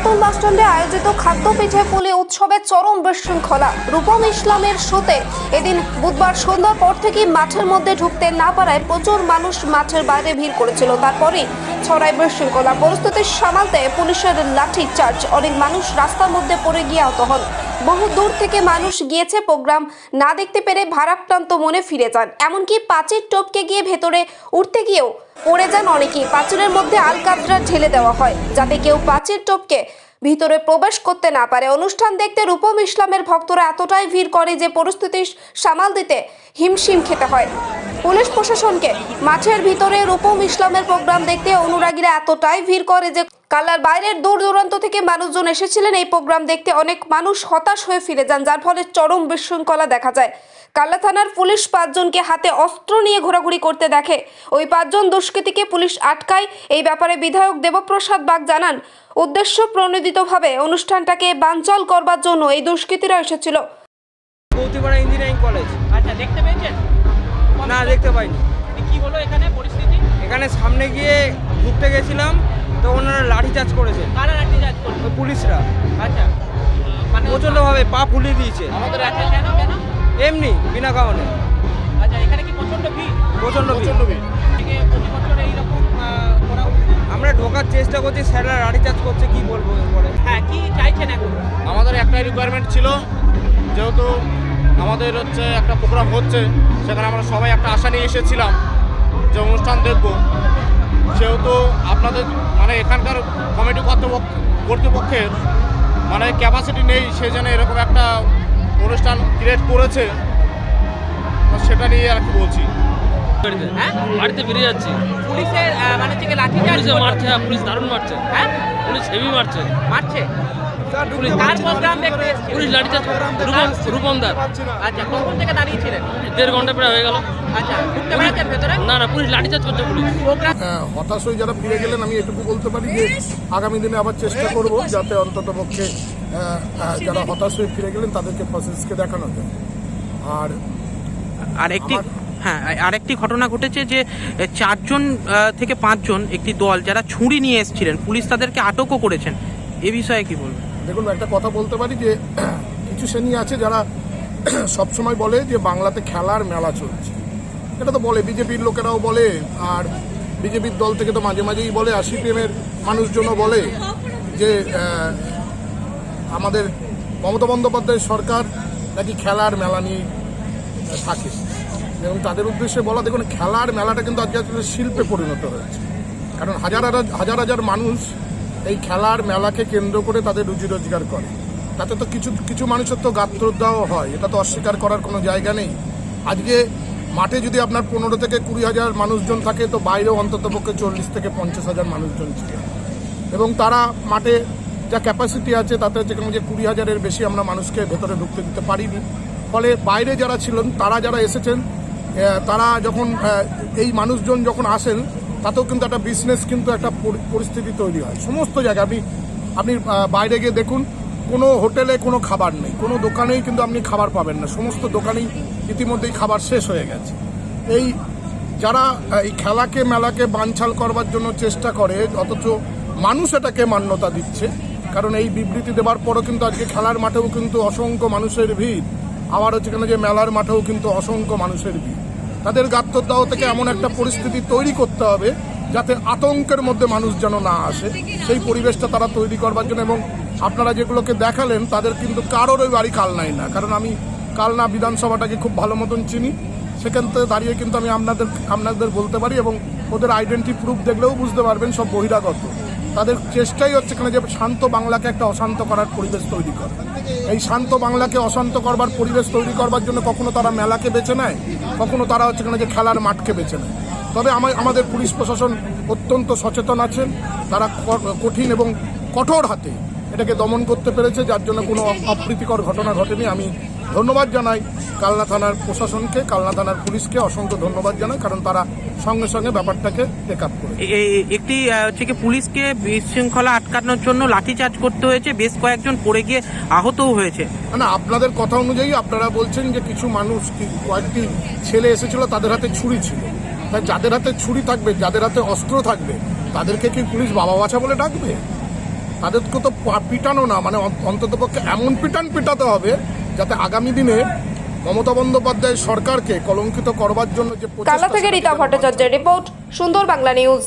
পুরাতন বাসস্ট্যান্ডে আয়োজিত খাদ্য পিঠে পুলি উৎসবে চরম বিশৃঙ্খলা। রূপম ইসলামের শোতে এদিন বুধবার সন্ধ্যার পর থেকেই মাঠের মধ্যে ঢুকতে না পারায় প্রচুর মানুষ মাঠের বাইরে ভিড় করেছিল। তারপরেই ছড়ায় বিশৃঙ্খলা। পরিস্থিতি সামালতে পুলিশের লাঠি চার্জ। অনেক মানুষ রাস্তার মধ্যে পড়ে গিয়ে আহত হন। বহু দূর থেকে মানুষ গিয়েছে প্রোগ্রাম না দেখতে পেরে ভারাক্রান্ত মনে ফিরে যান। এমনকি পাঁচিল টপকে গিয়ে ভেতরে উঠতে গিয়েও পড়ে যান অনেকেই। পাঁচিলের মধ্যে আলকাতরা ঢেলে দেওয়া হয় যাতে কেউ পাঁচিল টপকে ভিতরে প্রবেশ করতে না পারে। অনুষ্ঠান দেখতে রূপম ইসলামের ভক্তরা এতটাই ভিড় করে যে পরিস্থিতি সামাল দিতে হিমশিম খেতে হয় পুলিশ প্রশাসনকে। মাঠের ভিতরে রূপম ইসলামের প্রোগ্রাম দেখতে অনুরাগীরা এতটাই ভিড় করে যে কাল্লার বাইরের দূর দূরান্ত থেকে মানুষজন এসেছিলেন এই প্রোগ্রাম দেখতে। অনেক মানুষ হতাশ হয়ে ফিরে যান, যার ফলে চরম বিশৃঙ্খলা দেখা যায়। কাল্লা থানার পুলিশ 5 জনকে হাতে অস্ত্র নিয়ে ঘোরাঘুরি করতে দেখে। ওই 5 জন দুষ্কৃতীকে পুলিশ আটকায়। এই ব্যাপারে বিধায়ক দেবপ্রসাদ বাগ জানান, উদ্দেশ্য প্রণোদিতভাবে অনুষ্ঠানটাকে বানচাল করবার জন্য এই দুষ্কৃতীরা এসেছিল। গৌতিপাড়া ইঞ্জিনিয়ারিং কলেজ। আচ্ছা, দেখতে পেয়েছেন? না, দেখতে পাইনি। কি হলো এখানে পরিস্থিতি? এখানে সামনে গিয়ে ঢুকতে গেছিলাম তো ওনারা লাঠি চার্জ করেছে। কারা লাঠি চার্জ করলো? পুলিশরা। আচ্ছা, মানে প্রচণ্ডভাবে পা ফুলিয়ে দিয়েছে। আমাদের আচ্ছা, কেন কেন? এমনি বিনা কারণে। আচ্ছা, এখানে কি প্রচণ্ড ভিড়? প্রচণ্ড ভিড়। থেকে প্রতি বছর এইরকম করা? আমরা ঢোকার চেষ্টা করছি, স্যাররা লাঠি চার্জ করছে। কি বলবো এরপরে? হ্যাঁ, কি চাইছেন এখন? আমাদের একটাই রিকোয়ারমেন্ট ছিল, যেহেতু আমাদের একটা প্রোগ্রাম হচ্ছে, সেখানে আমরা সবাই একটা আশা নিয়ে এসেছিলাম যে অনুষ্ঠান দেখব। সেহেতু আপনাদের এখানকার কমিটি কর্তৃপক্ষের ক্যাপাসিটি নেই, সেই জন্য এরকম একটা অনুষ্ঠান ক্রিয়েট করেছে, সেটা নিয়ে আর কি বলছি। হ্যাঁ, বাড়িতে ফিরে যাচ্ছি। পুলিশের থেকে লাঠি চার্জ মারছে, পুলিশ দারুণ মারছে। হ্যাঁ, পুলিশ হেভি মারছে। মারছে। কার প্রোগ্রাম দেখতে এসেছিলেন? পুলিশ লাঠি চার্জ। রূপমদার। আচ্ছা, কখন থেকে দাঁড়িয়েছিলেন? 1.5 ঘন্টা প্রায় হয়ে গেল। আচ্ছা, ঢুকতে পেরেছেন ভেতরে? না, পুলিশ লাঠি চার্জ করছে। পুলিশ প্রোগ্রাম হতাশ হয়ে যারা ফিরে গেলেন, আমি এটুকু বলতে পারি যে আগামী দিনে আবার চেষ্টা করব যাতে অন্ততপক্ষে যারা হতাশ হয়ে ফিরে গেলেন তাদেরকে প্রসেসকে দেখানো যায়। আরেকটি ঘটনা ঘটেছে যে 4 জন থেকে 5 জন একটি দল যারা ছুরি নিয়ে এসেছিলেন, পুলিশ তাদেরকে আটকও করেছেন। এ বিষয়ে কি বলবেন? দেখুন, একটা কথা বলতে পারি যে কিছু শ্রেণী আছে যারা সবসময় বলে যে বাংলাতে খেলার মেলা চলছে। এটা তো বলে, বিজেপির লোকেরাও বলে, আর বিজেপির দল থেকে তো মাঝে মাঝেই বলে, আর সিপিএমের মানুষজনও বলে যে আমাদের মমতা বন্দ্যোপাধ্যায়ের সরকার নাকি খেলার মেলা নিয়ে থাকে। এবং তাদের উদ্দেশ্যে বলা, দেখুন, খেলার মেলাটা কিন্তু আজকে শিল্পে পরিণত হয়েছে। কারণ হাজার হাজার মানুষ এই খেলার মেলাকে কেন্দ্র করে তাদের রুজি রোজগার করে। তাতে তো কিছু মানুষের তো গাত্রদাহ হয়, এটা তো অস্বীকার করার কোনো জায়গা নেই। আজকে মাঠে যদি আপনার 15 থেকে 20 হাজার মানুষজন থাকে, তো বাইরেও অন্ততপক্ষে 40 থেকে 50 হাজার মানুষজন ছিল। এবং তারা মাঠে যা ক্যাপাসিটি আছে তাতে হচ্ছে যে 20 হাজারের বেশি আমরা মানুষকে ভেতরে ঢুকতে দিতে পারিনি। ফলে বাইরে যারা ছিলেন, তারা যারা এসেছেন, তারা যখন এই মানুষজন যখন আসেন, তাতেও কিন্তু একটা বিজনেস, কিন্তু একটা পরিস্থিতি তৈরি হয় সমস্ত জায়গায়। আপনি বাইরে গিয়ে দেখুন, কোনো হোটেলে কোনো খাবার নেই, কোনো দোকানেই কিন্তু আপনি খাবার পাবেন না। সমস্ত দোকানেই ইতিমধ্যেই খাবার শেষ হয়ে গেছে। এই যারা এই খেলাকে মেলাকে বানচাল করবার জন্য চেষ্টা করে, অথচ মানুষ এটাকে মান্যতা দিচ্ছে। কারণ এই বিবৃতি দেওয়ার পরও কিন্তু আজকে খেলার মাঠেও কিন্তু অসংখ্য মানুষের ভিড়, আবার হচ্ছে কেন যে মেলার মাঠেও কিন্তু অসংখ্য মানুষের ভিড়। তাদের গাত্রদাহ থেকে এমন একটা পরিস্থিতি তৈরি করতে হবে যাতে আতঙ্কের মধ্যে মানুষ যেন না আসে, সেই পরিবেশটা তারা তৈরি করবার জন্য। এবং আপনারা যেগুলোকে দেখালেন, তাদের কিন্তু কারোরই বাড়ি কালনায় না। কারণ আমি কালনা বিধানসভাটাকে খুব ভালো মতন চিনি। সেখান থেকে দাঁড়িয়ে কিন্তু আমি আপনাদের বলতে পারি, এবং ওদের আইডেন্টি প্রুফ দেখলেও বুঝতে পারবেন সব বহিরাগত। তাদের চেষ্টাই হচ্ছে কেন যে শান্ত বাংলাকে একটা অশান্ত করার পরিবেশ তৈরি করে। এই শান্ত বাংলাকে অশান্ত করবার পরিবেশ তৈরি করবার জন্য কখনো তারা মেলাকে বেছে নেয়, কখনো তারা হচ্ছে কেন যে খেলার মাঠকে বেছে নেয়। তবে আমাদের পুলিশ প্রশাসন অত্যন্ত সচেতন আছেন। তারা কঠিন এবং কঠোর হাতে এটাকে দমন করতে পেরেছে, যার জন্য কোনো অপ্রীতিকর ঘটনা ঘটেনি। আমি ধন্যবাদ জানাই কালনা থানার প্রশাসনকে, কালনা থানার পুলিশকে অসংখ্য ধন্যবাদ জানাই, কারণ তারা সঙ্গে সঙ্গে ব্যাপারটাকে টেক আপ করে। একটি পুলিশকে বিশৃঙ্খলা আটকানোর জন্য লাঠিচার্জ করতে হয়েছে, বেশ কয়েকজন পড়ে গিয়ে আহতও হয়েছে। না, আপনাদের কথা অনুযায়ী আপনারা বলছেন যে কিছু মানুষ, কয়েকটি ছেলে এসেছিল, তাদের হাতে ছুরি ছিল। তাই যাদের হাতে ছুরি থাকবে, যাদের হাতে অস্ত্র থাকবে, তাদেরকে কি পুলিশ বাবা বাছা বলে ডাকবে? তাদেরকে তো পিটানো না, মানে অন্ততপক্ষে এমন পিটাতে হবে যাতে আগামী দিনে মমতা বন্দ্যোপাধ্যায় সরকারকে কলঙ্কিত করবার জন্য যে প্রচেষ্টা, কালা থেকে সেটা রীতা যেন ভট্টাচার্যের রিপোর্ট, সুন্দর বাংলা নিউজ।